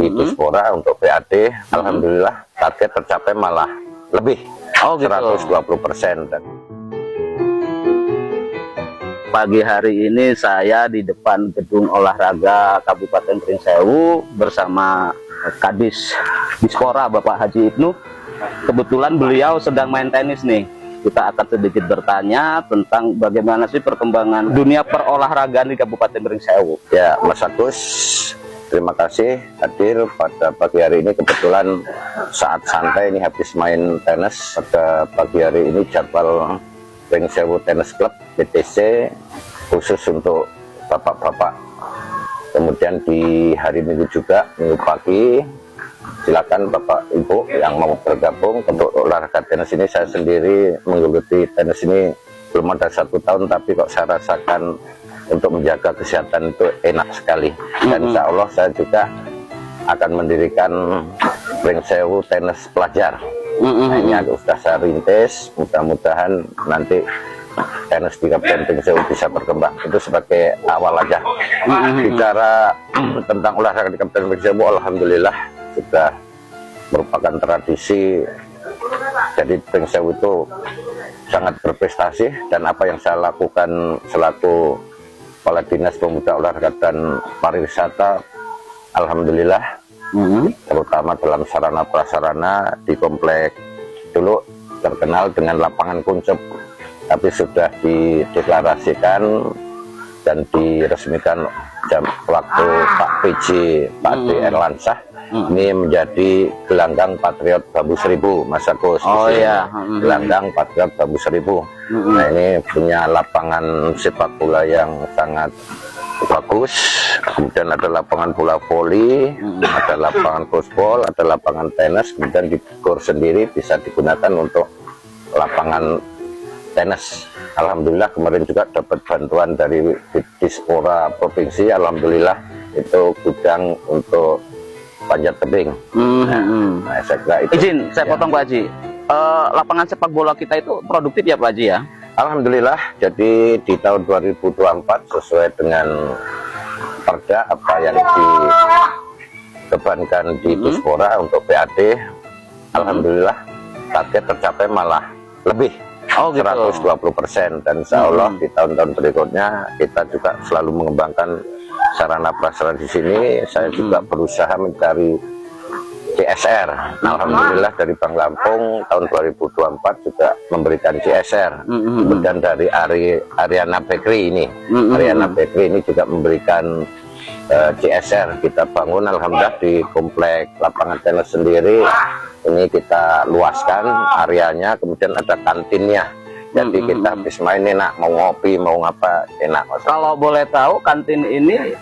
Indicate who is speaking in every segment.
Speaker 1: di Puspora untuk PAD. Alhamdulillah target tercapai malah lebih, 120%.
Speaker 2: Pagi hari ini saya di depan Gedung Olahraga Kabupaten Pringsewu bersama Kadis Dispora Bapak Haji Ibnu. Kebetulan beliau sedang main tenis nih. Kita akan sedikit bertanya tentang bagaimana sih perkembangan dunia perolahragaan di Kabupaten Pringsewu.
Speaker 1: Ya, Mas Agus, terima kasih hadir pada pagi hari ini. Kebetulan saat santai ini habis main tenis. Pada pagi hari ini jadwal Pringsewu Tennis Club PTC khusus untuk bapak-bapak. Kemudian di hari Minggu juga, Minggu pagi, silakan Bapak Ibu yang mau bergabung untuk olahraga tenis ini. Saya sendiri menggeluti tenis ini belum ada 1 tahun, tapi kok saya rasakan untuk menjaga kesehatan itu enak sekali. Dan insya Allah saya juga akan mendirikan Pringsewu Tenis Pelajar. Nah, ini sudah saya rintis, mudah-mudahan nanti tenis di Kabupaten Pringsewu bisa berkembang. Itu sebagai awal aja. Bicara tentang olahraga di Kabupaten Pringsewu, alhamdulillah sudah merupakan tradisi. Jadi Pringsewu itu sangat berprestasi, dan apa yang saya lakukan selaku Kepala Dinas Pemuda Olahraga dan Pariwisata, alhamdulillah, terutama dalam sarana prasarana di komplek dulu terkenal dengan lapangan kuncup, tapi sudah dideklarasikan dan diresmikan waktu Pak PJ Pak D. Erlansah ini menjadi gelanggang Patriot Bambu Seribu, Mas Agus. Gelanggang Patriot Bambu Seribu. Nah, ini punya lapangan sepak bola yang sangat bagus. Kemudian ada lapangan bola voli, ada lapangan softball, ada lapangan tenis. Kemudian di gor sendiri bisa digunakan untuk lapangan tenis. Alhamdulillah kemarin juga dapat bantuan dari Dispora Provinsi. Alhamdulillah itu gudang untuk panjat tebing. Nah, saya kira itu.
Speaker 2: Izin saya potong Pak Haji. Lapangan sepak bola kita itu produktif ya Pak Haji ya?
Speaker 1: Alhamdulillah, jadi di tahun 2024 sesuai dengan perda apa yang dikebankan di Puspora untuk PAD, alhamdulillah target tercapai malah lebih, 120%. Dan insya Allah di tahun-tahun berikutnya kita juga selalu mengembangkan sarana prasarana di sini. Saya juga berusaha mencari CSR. Alhamdulillah dari Bank Lampung tahun 2024 juga memberikan CSR. Kemudian dari Ariana Bakery ini, Ariana Bakery ini juga memberikan CSR. Kita bangun alhamdulillah di komplek lapangan tenis sendiri. Ini kita luaskan areanya, kemudian ada kantinnya. Jadi kita habis main enak, mau ngopi, mau ngapa enak.
Speaker 2: Kalau boleh tahu, kantin ini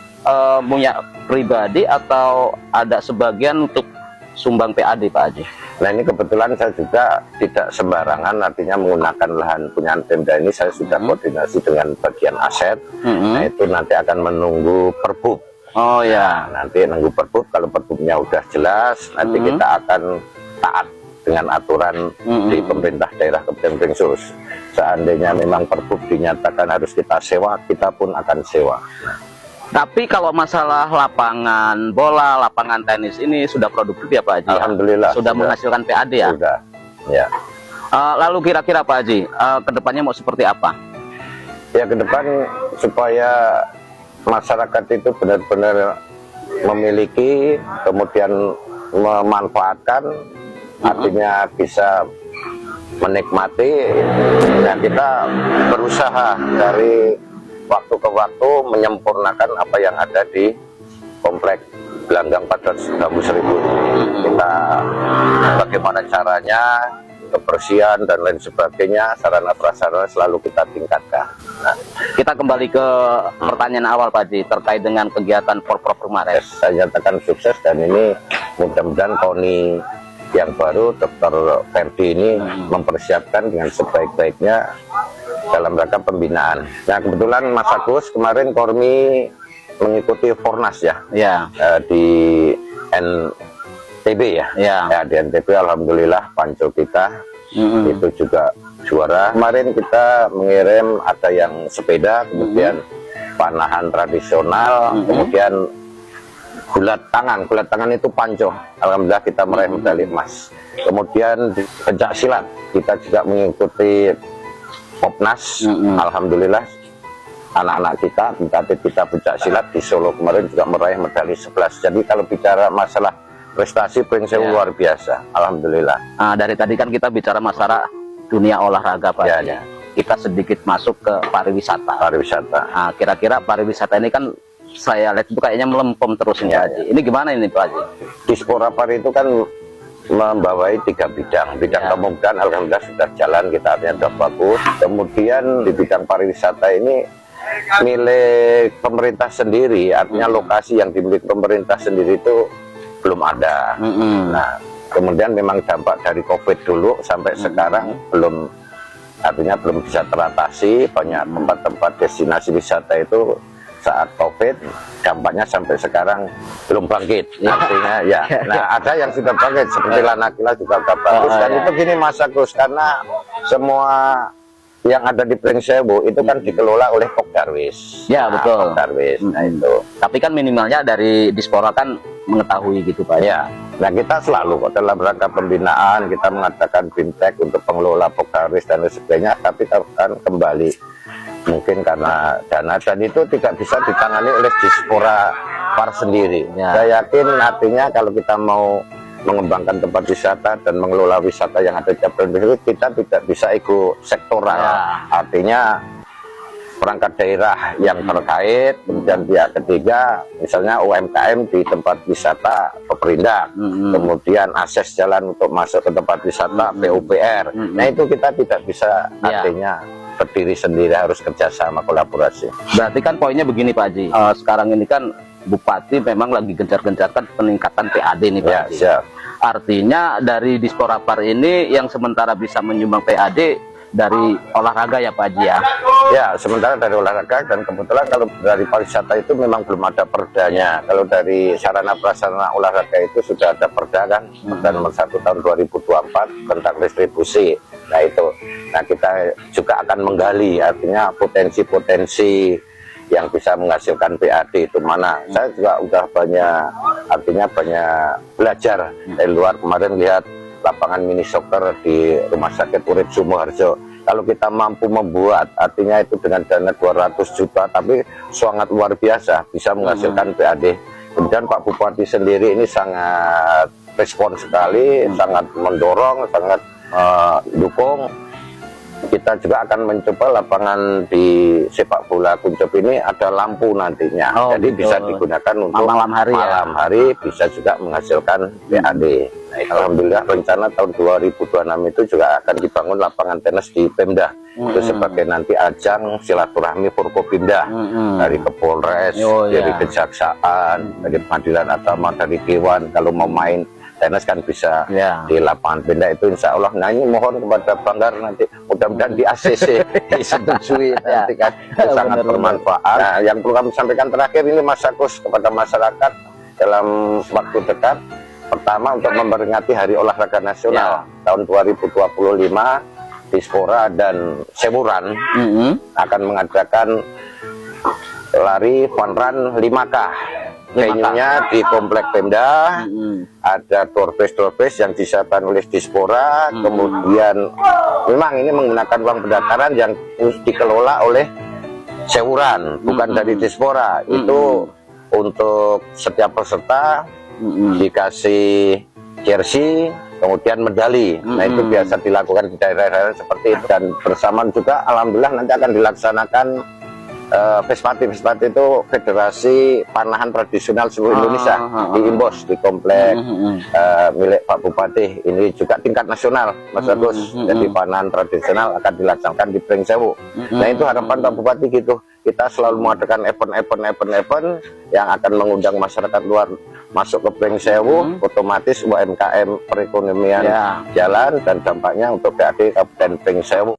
Speaker 2: punya pribadi atau ada sebagian untuk sumbang PAD Pak Haji?
Speaker 1: Nah, ini kebetulan saya juga tidak sembarangan, artinya menggunakan lahan punya Pemda ini. Saya sudah koordinasi dengan bagian aset. Nah, itu nanti akan menunggu Perbub. Nanti nunggu Perbub. Kalau Perbubnya udah jelas, nanti kita akan taat dengan aturan di pemerintah daerah Kabupaten Pringsewu. Seandainya memang Perbub dinyatakan harus kita sewa, kita pun akan sewa.
Speaker 2: Tapi kalau masalah lapangan bola, lapangan tenis ini sudah produktif ya Pak Haji?
Speaker 1: Alhamdulillah.
Speaker 2: Sudah menghasilkan PAD ya?
Speaker 1: Sudah, ya.
Speaker 2: Lalu kira-kira Pak Haji, kedepannya mau seperti apa?
Speaker 1: Ya, ke depan supaya masyarakat itu benar-benar memiliki, kemudian memanfaatkan, artinya bisa menikmati. Dan kita berusaha dari waktu ke waktu menyempurnakan apa yang ada di komplek gelanggang Patriot Bambu Seribu. Kita bagaimana caranya, kebersihan dan lain sebagainya, sarana prasarana selalu kita tingkatkan. Nah,
Speaker 2: kita kembali ke pertanyaan awal Pak Haji terkait dengan kegiatan Porprov kemarin.
Speaker 1: Saya nyatakan sukses, dan ini mudah-mudahan KONI yang baru Dr. Ferdi ini mempersiapkan dengan sebaik-baiknya dalam rangka pembinaan. Nah, kebetulan Mas Agus kemarin Kormi mengikuti Fornas ya, di NTB ya, di NTB. Alhamdulillah pancul kita itu juga juara. Kemarin kita mengirim ada yang sepeda, kemudian panahan tradisional, kemudian Bulat tangan itu panco. Alhamdulillah kita meraih medali emas. Kemudian di pencak silat kita juga mengikuti Popnas. Alhamdulillah anak-anak kita, atlet kita pencak silat di Solo kemarin juga meraih medali 11. Jadi kalau bicara masalah prestasi Pring Sewu luar biasa. Alhamdulillah.
Speaker 2: Nah, dari tadi kan kita bicara masalah dunia olahraga Pak.
Speaker 1: Ya.
Speaker 2: Kita sedikit masuk ke pariwisata. Nah, kira-kira pariwisata ini kan saya lihat itu kayaknya melempem terus ini Pak Haji. Ini gimana ini Pak Haji?
Speaker 1: Dispora Pari itu kan membawai 3 bidang. Bidang kemudahan alhamdulillah sudah jalan, kita artinya sudah bagus. Kemudian di bidang pariwisata ini milik pemerintah sendiri, artinya lokasi yang dimiliki pemerintah sendiri itu belum ada. Nah, kemudian memang dampak dari COVID dulu sampai sekarang belum, artinya belum bisa teratasi. Banyak tempat-tempat destinasi wisata itu saat COVID dampaknya sampai sekarang belum bangkit. Artinya ya, nah ada yang sudah bangkit seperti Lanakila juga sudah bagus. Dan itu gini Mas Agus, karena semua yang ada di Pring Sewu itu kan dikelola oleh Pok Darwis.
Speaker 2: Ya, betul.
Speaker 1: Pok Darwis. Nah itu.
Speaker 2: Tapi kan minimalnya dari Dispora kan mengetahui gitu Pak.
Speaker 1: Ya. Nah kita selalu kok dalam rangka pembinaan kita mengadakan fintech untuk pengelola Pok Darwis dan sebagainya, tapi akan kembali mungkin karena dana dan itu tidak bisa ditangani oleh Dispora Par sendiri. Saya yakin artinya kalau kita mau mengembangkan tempat wisata dan mengelola wisata yang ada di Jabodetabek, kita tidak bisa ego sektoral. Artinya perangkat daerah yang terkait, kemudian pihak ketiga, misalnya UMKM di tempat wisata Peperindak, kemudian akses jalan untuk masuk ke tempat wisata PUPR. Nah itu kita tidak bisa artinya berdiri sendiri, harus kerjasama kolaborasi.
Speaker 2: Berarti kan poinnya begini Pak Haji, sekarang ini kan Bupati memang lagi gencar-gencarkan peningkatan PAD nih Pak Haji.
Speaker 1: Siap.
Speaker 2: Artinya dari Dispora Par ini yang sementara bisa menyumbang PAD dari olahraga ya Pak Haji ya?
Speaker 1: Ya, sementara dari olahraga, dan kebetulan kalau dari pariwisata itu memang belum ada perdanya. Kalau dari sarana prasarana olahraga itu sudah ada perda kan, Perda nomor 1 tahun 2024 tentang distribusi. Nah itu, nah kita juga akan menggali artinya potensi-potensi yang bisa menghasilkan PAD itu mana. Saya juga udah banyak belajar dari luar. Kemarin lihat lapangan mini soccer di Rumah Sakit Urip Sumoharjo. Kalau kita mampu membuat, artinya itu dengan dana 200 juta, tapi sangat luar biasa, bisa menghasilkan PAD. Kemudian Pak Bupati sendiri ini sangat respon sekali, sangat mendorong, sangat dukung. Kita juga akan mencoba lapangan di sepak bola Kuncep ini ada lampu nantinya, jadi bisa digunakan untuk
Speaker 2: malam hari
Speaker 1: bisa juga menghasilkan PAD. Nah, alhamdulillah rencana tahun 2026 itu juga akan dibangun lapangan tenis di Pemda, itu sebagai nanti ajang silaturahmi Forkopimda, dari Kepolres, dari Kejaksaan, dari Pengadilan Agama, dari Dewan. Kalau mau main tenis kan bisa di lapangan Pemda itu, insya Allah. Nah ini mohon kepada Banggar nanti mudah-mudahan di ACC disetujui nanti kan, sangat bermanfaat. Nah yang perlu kami sampaikan terakhir ini Mas Agus kepada masyarakat dalam waktu dekat, pertama untuk memperingati Hari Olahraga Nasional tahun 2025, Dispora dan Sewuran akan mengadakan lari fun run 5K. Venue-nya di Komplek Pemda, ada door prize yang disiapkan oleh Dispora, kemudian memang ini menggunakan uang pendaftaran yang dikelola oleh Sewuran, bukan dari Dispora. Itu untuk setiap peserta dikasih jersey, kemudian medali. Nah itu biasa dilakukan di daerah-daerah seperti itu. Dan bersamaan juga alhamdulillah nanti akan dilaksanakan Vespati itu Federasi Panahan Tradisional seluruh Indonesia di Imbos, di komplek milik Pak Bupati. Ini juga tingkat nasional Mas Agus. Jadi panahan tradisional akan dilaksanakan di Pring Sewu. Nah itu harapan Pak Bupati gitu. Kita selalu mengadakan event yang akan mengundang masyarakat luar masuk ke Pring Sewu, otomatis UMKM perekonomian jalan, dan dampaknya untuk PAD Kabupaten Pring Sewu.